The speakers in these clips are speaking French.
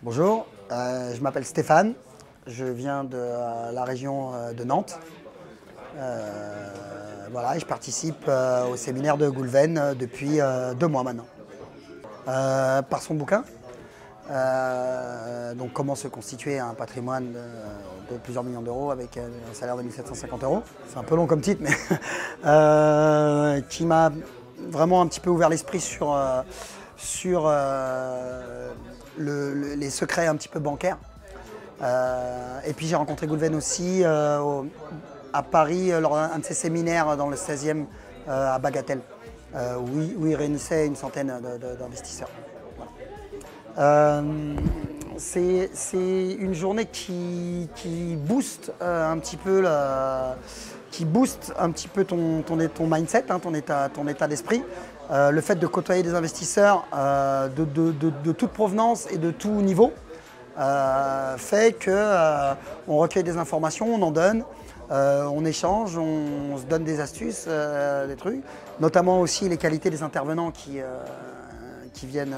Bonjour, je m'appelle Stéphane, je viens de la région de Nantes. Voilà, et je participe au séminaire de Goulven depuis 2 mois maintenant. Par son bouquin, donc comment se constituer un patrimoine de plusieurs millions d'euros avec un salaire de 1 750 €. C'est un peu long comme titre, mais qui m'a vraiment un petit peu ouvert l'esprit sur les secrets un petit peu bancaires. Et puis j'ai rencontré Goulven aussi à Paris lors d'un de ses séminaires dans le 16e à Bagatelle, où il réunissait une centaine d'investisseurs. Voilà. C'est une journée qui booste un petit peu ton mindset, hein, ton état d'esprit. Le fait de côtoyer des investisseurs de toute provenance et de tout niveau fait qu'on recueille des informations, on en donne, on échange, on se donne des astuces, des trucs, notamment aussi les qualités des intervenants qui viennent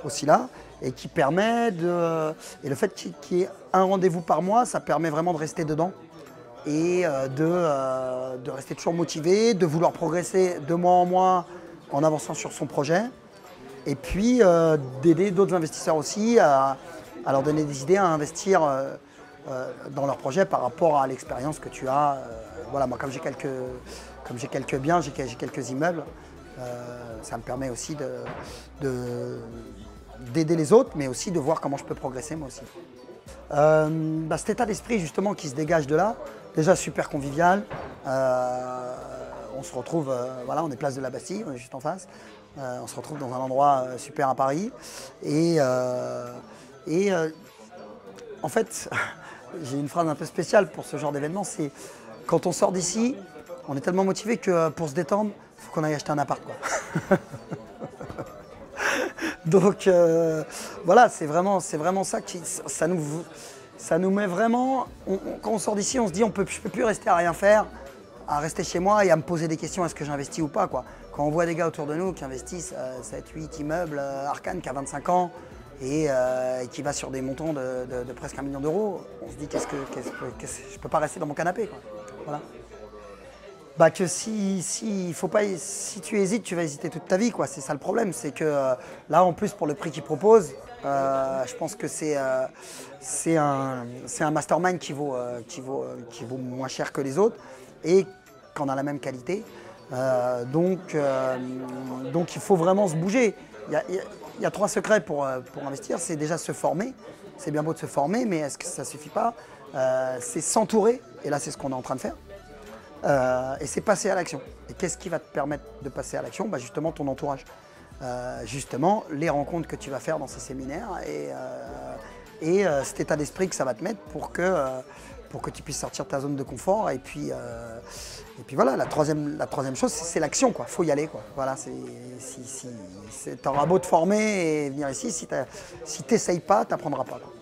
aussi là et qui permet et le fait qu'il y ait un rendez-vous par mois, ça permet vraiment de rester dedans et de rester toujours motivé, de vouloir progresser de mois en mois en avançant sur son projet, et puis d'aider d'autres investisseurs aussi à leur donner des idées, à investir dans leur projet par rapport à l'expérience que tu as. Voilà, moi comme j'ai quelques biens, j'ai quelques immeubles, ça me permet aussi d'aider les autres, mais aussi de voir comment je peux progresser moi aussi. Cet état d'esprit justement qui se dégage de là, déjà super convivial. On se retrouve, voilà, on est place de la Bastille, on est juste en face. On se retrouve dans un endroit super à Paris. Et en fait, j'ai une phrase un peu spéciale pour ce genre d'événement, c'est quand on sort d'ici, on est tellement motivé que pour se détendre, il faut qu'on aille acheter un appart, quoi. Donc voilà, c'est vraiment ça qui ça nous met vraiment. Quand on sort d'ici, on se dit je peux plus rester à rien faire, à rester chez moi et à me poser des questions, est-ce que j'investis ou pas, quoi. Quand on voit des gars autour de nous qui investissent 7, 8 immeubles, Arkane qui a 25 ans et qui va sur des montants de presque 1 million d'euros, on se dit je peux pas rester dans mon canapé, quoi. Voilà. Bah que si tu hésites, tu vas hésiter toute ta vie, quoi. C'est ça le problème, c'est que là en plus pour le prix qu'ils proposent, je pense que c'est un mastermind qui vaut moins cher que les autres et qu'on a la même qualité. Donc il faut vraiment se bouger. Il y a 3 secrets pour investir, c'est déjà se former. C'est bien beau de se former, mais est-ce que ça ne suffit pas? C'est s'entourer, et là c'est ce qu'on est en train de faire. Et c'est passer à l'action. Et qu'est-ce qui va te permettre de passer à l'action? Justement ton entourage. Justement les rencontres que tu vas faire dans ces séminaires et cet état d'esprit que ça va te mettre pour que tu puisses sortir de ta zone de confort. Et puis voilà, la troisième chose, c'est l'action, quoi. Faut y aller, quoi. Voilà, t'auras beau te former et venir ici, si tu n'essayes pas, tu n'apprendras pas, quoi.